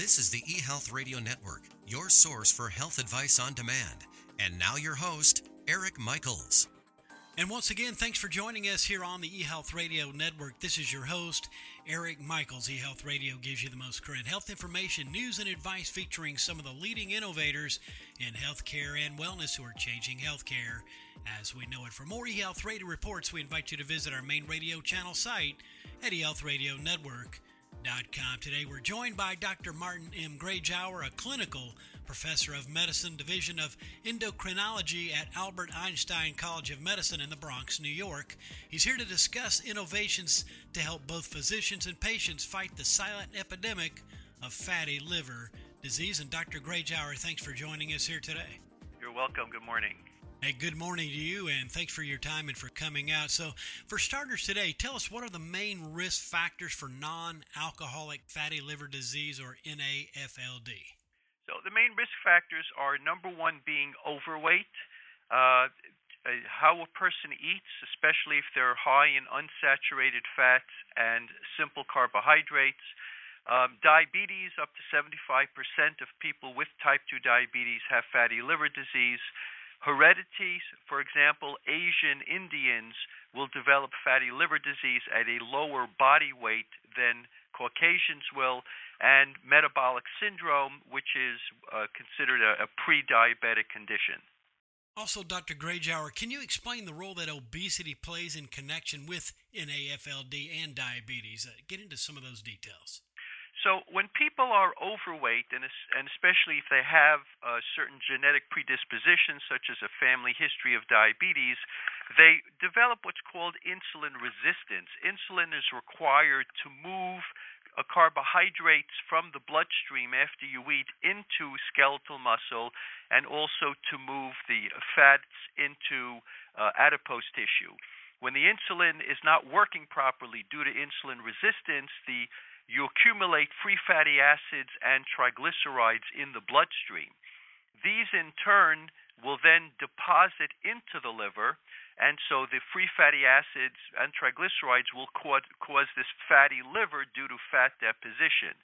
This is the eHealth Radio Network, your source for health advice on demand. And now your host, Eric Michaels. And once again, thanks for joining us here on the eHealth Radio Network. This is your host, Eric Michaels. eHealth Radio gives you the most current health information, news, and advice featuring some of the leading innovators in healthcare and wellness who are changing healthcare as we know it. For more eHealth Radio reports, we invite you to visit our main radio channel site at eHealthRadioNetwork.com. Today we're joined by Dr. Martin M. Grajower, a clinical professor of medicine, Division of Endocrinology at Albert Einstein College of Medicine in the Bronx, New York. He's here to discuss innovations to help both physicians and patients fight the silent epidemic of fatty liver disease. And Dr. Grajower, thanks for joining us here today. You're welcome. Good morning. Hey, good morning to you, and thanks for your time and for coming out. So, for starters today, tell us what are the main risk factors for non-alcoholic fatty liver disease, or NAFLD? So, the main risk factors are, number one, being overweight, how a person eats, especially if they're high in unsaturated fats and simple carbohydrates. Diabetes, up to 75% of people with type 2 diabetes have fatty liver disease. Heredity, for example, Asian Indians will develop fatty liver disease at a lower body weight than Caucasians will, and metabolic syndrome, which is considered a pre-diabetic condition. Also, Dr. Grajower, can you explain the role that obesity plays in connection with NAFLD and diabetes? Get into some of those details. So when people are overweight, and especially if they have certain genetic predispositions, such as a family history of diabetes, they develop what's called insulin resistance. Insulin is required to move carbohydrates from the bloodstream after you eat into skeletal muscle, and also to move the fats into adipose tissue. When the insulin is not working properly due to insulin resistance, you accumulate free fatty acids and triglycerides in the bloodstream. These, in turn, will then deposit into the liver, and so the free fatty acids and triglycerides will cause this fatty liver due to fat deposition.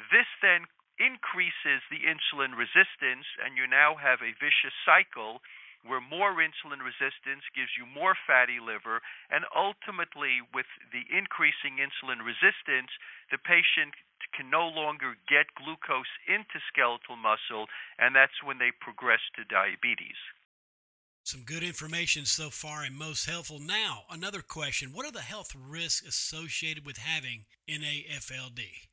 This then increases the insulin resistance, and you now have a vicious cycle where more insulin resistance gives you more fatty liver, and ultimately, with the increasing insulin resistance, the patient can no longer get glucose into skeletal muscle, and that's when they progress to diabetes. Some good information so far and most helpful. Now, another question. What are the health risks associated with having NAFLD?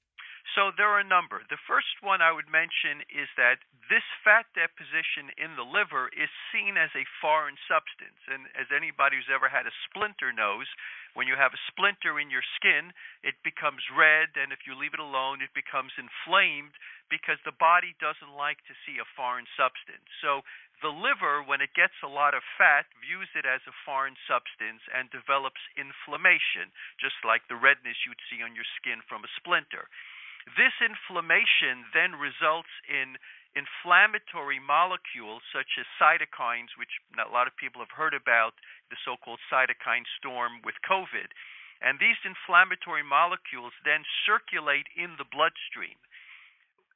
So there are a number. The first one I would mention is that this fat deposition in the liver is seen as a foreign substance. And as anybody who's ever had a splinter knows, when you have a splinter in your skin, it becomes red, and if you leave it alone, it becomes inflamed because the body doesn't like to see a foreign substance. So the liver, when it gets a lot of fat, views it as a foreign substance and develops inflammation, just like the redness you'd see on your skin from a splinter. This inflammation then results in inflammatory molecules such as cytokines, which a lot of people have heard about, the so-called cytokine storm with COVID. And these inflammatory molecules then circulate in the bloodstream.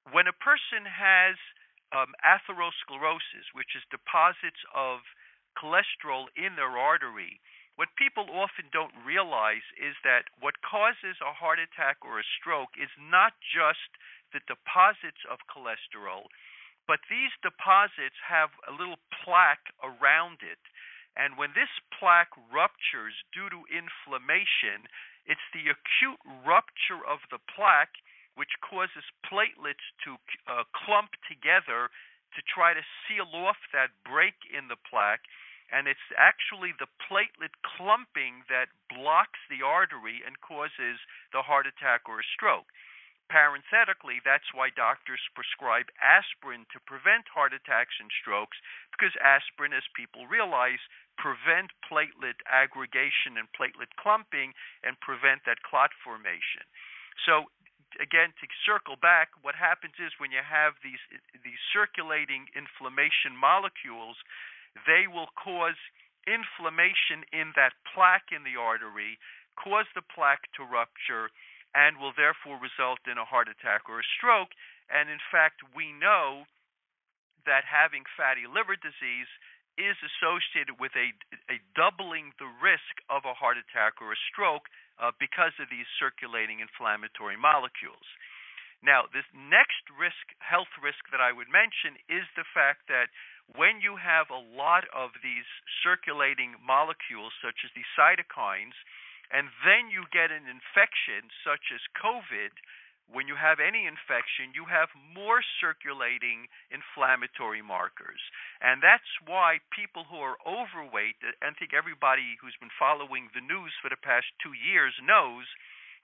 When a person has atherosclerosis, which is deposits of cholesterol in their artery, what people often don't realize is that what causes a heart attack or a stroke is not just the deposits of cholesterol, but these deposits have a little plaque around it. And when this plaque ruptures due to inflammation, it's the acute rupture of the plaque which causes platelets to clump together to try to seal off that break in the plaque. And it's actually the platelet clumping that blocks the artery and causes the heart attack or a stroke. Parenthetically, that's why doctors prescribe aspirin to prevent heart attacks and strokes, because aspirin, as people realize, prevent platelet aggregation and platelet clumping and prevent that clot formation. So again, to circle back, what happens is when you have these circulating inflammation molecules, they will cause inflammation in that plaque in the artery, cause the plaque to rupture, and will therefore result in a heart attack or a stroke. And in fact, we know that having fatty liver disease is associated with a doubling the risk of a heart attack or a stroke because of these circulating inflammatory molecules. Now, this next health risk that I would mention is the fact that when you have a lot of these circulating molecules, such as these cytokines, and then you get an infection such as COVID, when you have any infection, you have more circulating inflammatory markers. And that's why people who are overweight, and I think everybody who's been following the news for the past 2 years knows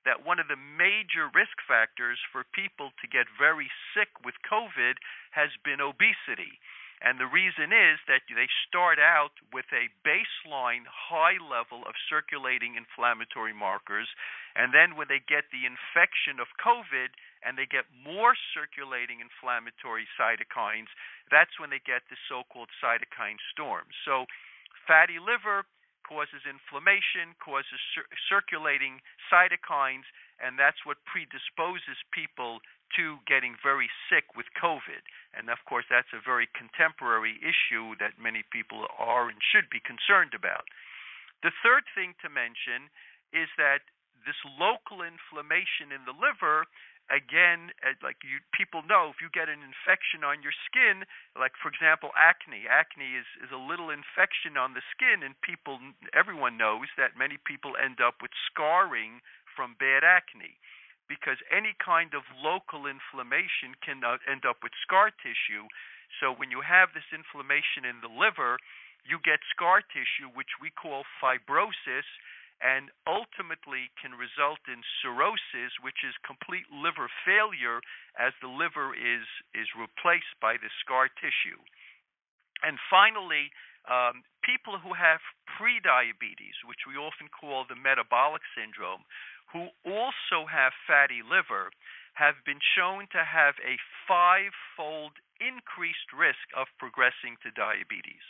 that one of the major risk factors for people to get very sick with COVID has been obesity. And the reason is that they start out with a baseline high level of circulating inflammatory markers, and then when they get the infection of COVID and they get more circulating inflammatory cytokines, that's when they get the so-called cytokine storm. So fatty liver causes inflammation, causes circulating cytokines, and that's what predisposes people to getting very sick with COVID. And of course, that's a very contemporary issue that many people are and should be concerned about. The third thing to mention is that this local inflammation in the liver, again, people know, if you get an infection on your skin, like for example acne is a little infection on the skin, and everyone knows that many people end up with scarring from bad acne, because any kind of local inflammation can end up with scar tissue. So when you have this inflammation in the liver, you get scar tissue, which we call fibrosis, and ultimately can result in cirrhosis, which is complete liver failure as the liver is replaced by the scar tissue. And finally, people who have prediabetes, which we often call the metabolic syndrome, who also have fatty liver, have been shown to have a 5-fold increased risk of progressing to diabetes.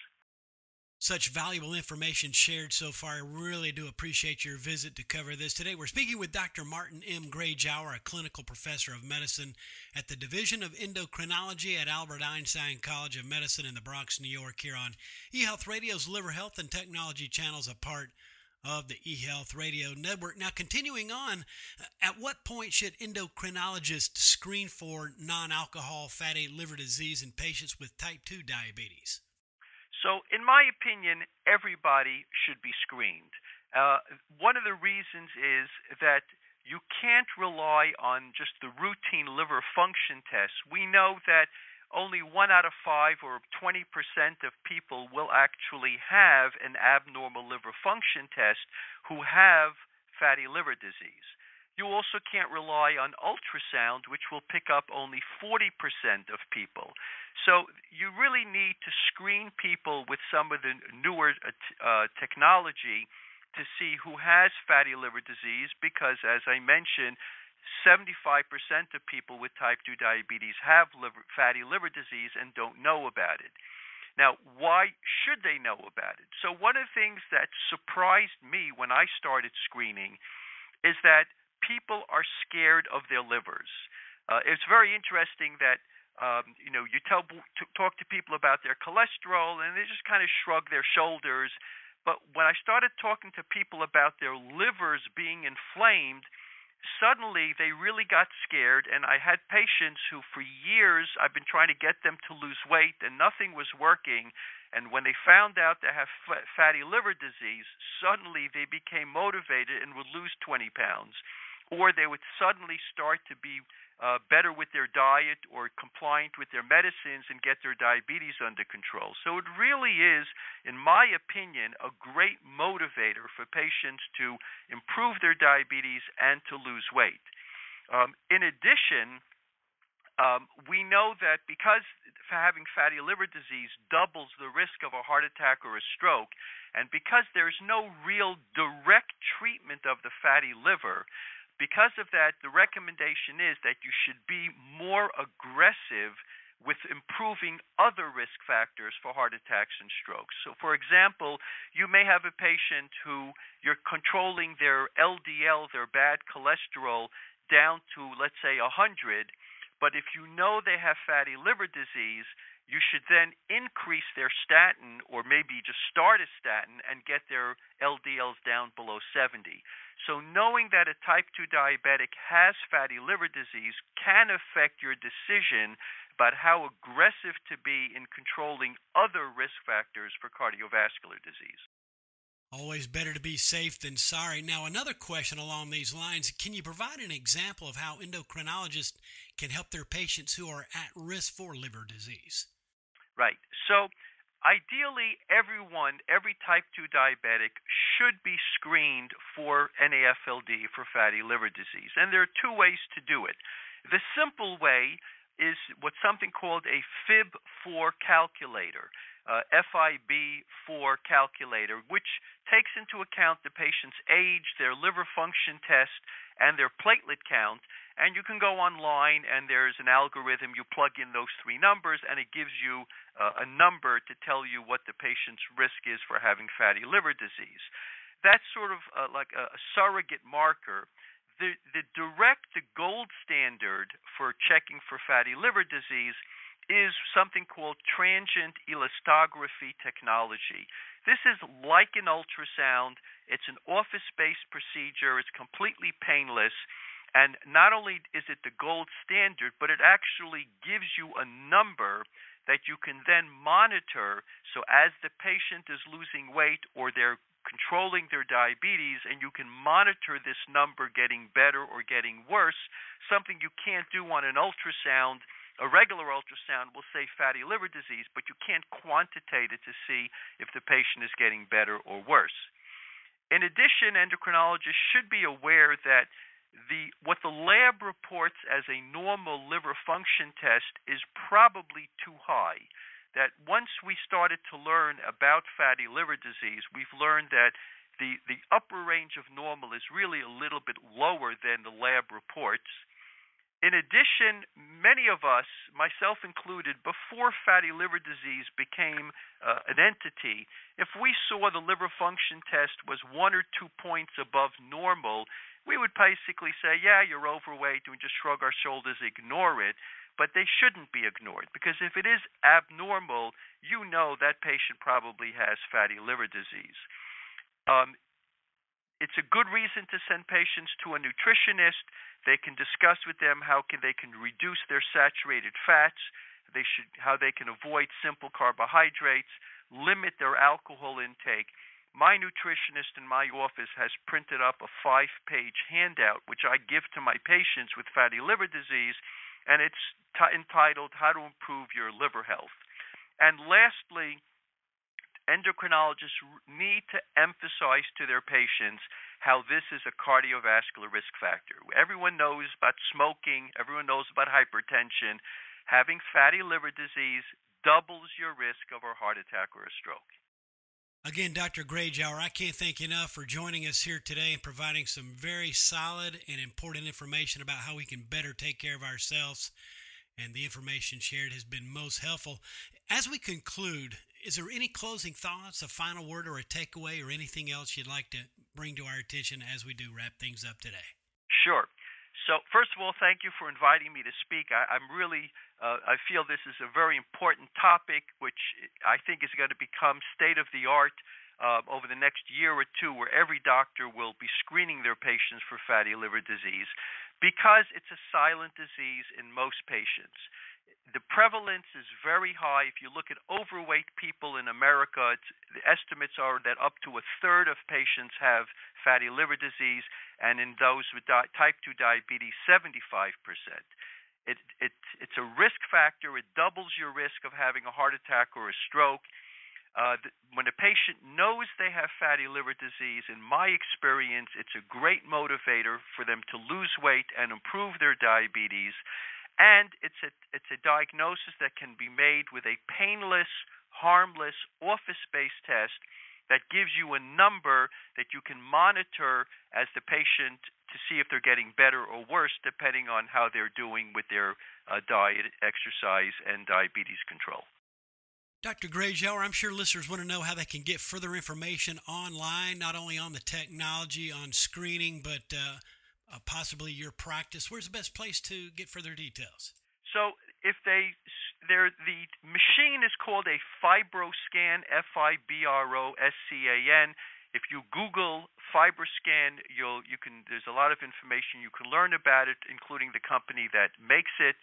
Such valuable information shared so far. I really do appreciate your visit to cover this. Today we're speaking with Dr. Martin M. Grajower, a clinical professor of medicine at the Division of Endocrinology at Albert Einstein College of Medicine in the Bronx, New York, here on eHealth Radio's Liver Health and Technology channels, a part of the eHealth Radio Network. Now, continuing on, at what point should endocrinologists screen for non-alcohol fatty liver disease in patients with type 2 diabetes? So, in my opinion, everybody should be screened. One of the reasons is that you can't rely on just the routine liver function tests. We know that only 1 out of 5 or 20% of people will actually have an abnormal liver function test who have fatty liver disease. You also can't rely on ultrasound, which will pick up only 40% of people. So you really need to screen people with some of the newer technology to see who has fatty liver disease, because, as I mentioned, 75% of people with type 2 diabetes have fatty liver disease and don't know about it. Now, why should they know about it? So one of the things that surprised me when I started screening is that people are scared of their livers. It's very interesting that you talk to people about their cholesterol, and they just kind of shrug their shoulders. But when I started talking to people about their livers being inflamed, suddenly they really got scared, and I had patients who for years I've been trying to get them to lose weight and nothing was working, and when they found out they have fatty liver disease, suddenly they became motivated and would lose 20 pounds, or they would suddenly start to be better with their diet or compliant with their medicines and get their diabetes under control. So it really is, in my opinion, a great motivator for patients to improve their diabetes and to lose weight. In addition, we know that because having fatty liver disease doubles the risk of a heart attack or a stroke, and because there's no real direct treatment of the fatty liver, because of that, the recommendation is that you should be more aggressive with improving other risk factors for heart attacks and strokes. So, for example, you may have a patient who you're controlling their LDL, their bad cholesterol, down to, let's say, 100. But if you know they have fatty liver disease, you should then increase their statin or maybe just start a statin and get their LDLs down below 70. So knowing that a type 2 diabetic has fatty liver disease can affect your decision about how aggressive to be in controlling other risk factors for cardiovascular disease. Always better to be safe than sorry. Now, another question along these lines, can you provide an example of how endocrinologists can help their patients who are at risk for liver disease? Right. So ideally, every type 2 diabetic should be screened for NAFLD, for fatty liver disease. And there are two ways to do it. The simple way is what's something called a FIB-4 calculator, FIB-4 calculator, which takes into account the patient's age, their liver function test, and their platelet count. And you can go online, and there's an algorithm. You plug in those three numbers, and it gives you a number to tell you what the patient's risk is for having fatty liver disease. That's sort of like a surrogate marker. The gold standard for checking for fatty liver disease is something called Transient Elastography technology. This is like an ultrasound. It's an office-based procedure. It's completely painless. And not only is it the gold standard, but it actually gives you a number that you can then monitor. So as the patient is losing weight or they're controlling their diabetes, and you can monitor this number getting better or getting worse, something you can't do on an ultrasound. A regular ultrasound will say fatty liver disease, but you can't quantitate it to see if the patient is getting better or worse. In addition, endocrinologists should be aware that what the lab reports as a normal liver function test is probably too high. That once we started to learn about fatty liver disease, we've learned that the upper range of normal is really a little bit lower than the lab reports. In addition, many of us, myself included, before fatty liver disease became an entity, if we saw the liver function test was 1 or 2 points above normal, we would basically say, yeah, you're overweight, and we just shrug our shoulders, ignore it. But they shouldn't be ignored, because if it is abnormal, you know that patient probably has fatty liver disease. It's a good reason to send patients to a nutritionist. They can discuss with them how they can reduce their saturated fats, how they can avoid simple carbohydrates, limit their alcohol intake. My nutritionist in my office has printed up a 5-page handout, which I give to my patients with fatty liver disease, and it's entitled How to Improve Your Liver Health. And lastly, endocrinologists need to emphasize to their patients how this is a cardiovascular risk factor. Everyone knows about smoking. Everyone knows about hypertension. Having fatty liver disease doubles your risk of a heart attack or a stroke. Again, Dr. Grajower, I can't thank you enough for joining us here today and providing some very solid and important information about how we can better take care of ourselves. And the information shared has been most helpful. As we conclude, is there any closing thoughts, a final word, or a takeaway, or anything else you'd like to bring to our attention as we do wrap things up today? Sure. So first of all, thank you for inviting me to speak. I feel this is a very important topic, which I think is going to become state-of-the-art over the next year or two, where every doctor will be screening their patients for fatty liver disease, because it's a silent disease in most patients. The prevalence is very high. If you look at overweight people in America, the estimates are that up to a third of patients have fatty liver disease, and in those with type 2 diabetes, 75%. It's a risk factor. It doubles your risk of having a heart attack or a stroke. When a patient knows they have fatty liver disease, in my experience, it's a great motivator for them to lose weight and improve their diabetes. And it's a diagnosis that can be made with a painless, harmless, office-based test that gives you a number that you can monitor as the patient to see if they're getting better or worse, depending on how they're doing with their diet, exercise, and diabetes control. Dr. Grajower, I'm sure listeners want to know how they can get further information online, not only on the technology, on screening, but possibly your practice, where's the best place to get further details? So if the machine is called a FibroScan, FIBROSCAN. If you Google FibroScan, there's a lot of information you can learn about it, including the company that makes it.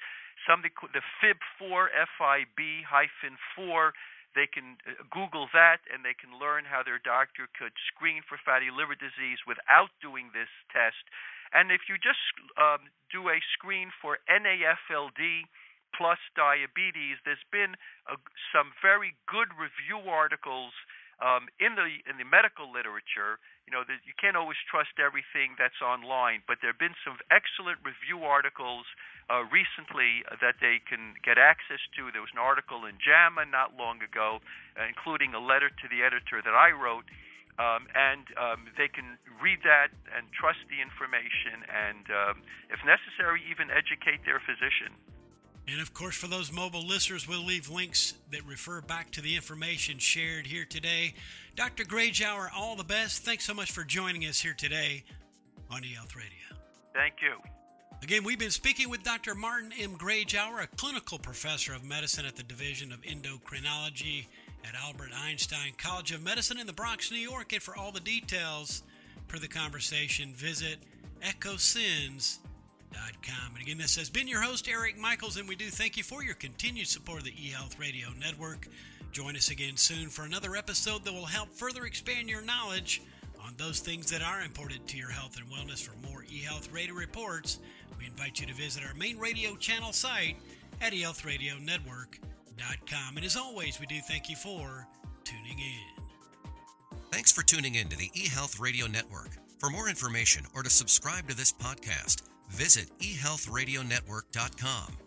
The FIB4, FIB-4. They can Google that, and they can learn how their doctor could screen for fatty liver disease without doing this test. And if you just do a screen for NAFLD plus diabetes, there's been some very good review articles in the medical literature. You can't always trust everything that's online, but there have been some excellent review articles recently that they can get access to. There was an article in JAMA not long ago, including a letter to the editor that I wrote, and they can read that and trust the information and, if necessary, even educate their physician. And, of course, for those mobile listeners, we'll leave links that refer back to the information shared here today. Dr. Grajower, all the best. Thanks so much for joining us here today on eHealth Radio. Thank you. Again, we've been speaking with Dr. Martin M. Grajower, a clinical professor of medicine at the Division of Endocrinology at Albert Einstein College of Medicine in the Bronx, New York. And for all the details for the conversation, visit echosins.com. And again, this has been your host, Eric Michaels, and we do thank you for your continued support of the eHealth Radio Network. Join us again soon for another episode that will help further expand your knowledge on those things that are important to your health and wellness. For more eHealth Radio reports, we invite you to visit our main radio channel site at eHealthRadioNetwork.com. And as always, we do thank you for tuning in. Thanks for tuning in to the eHealth Radio Network. For more information or to subscribe to this podcast, visit eHealthRadioNetwork.com.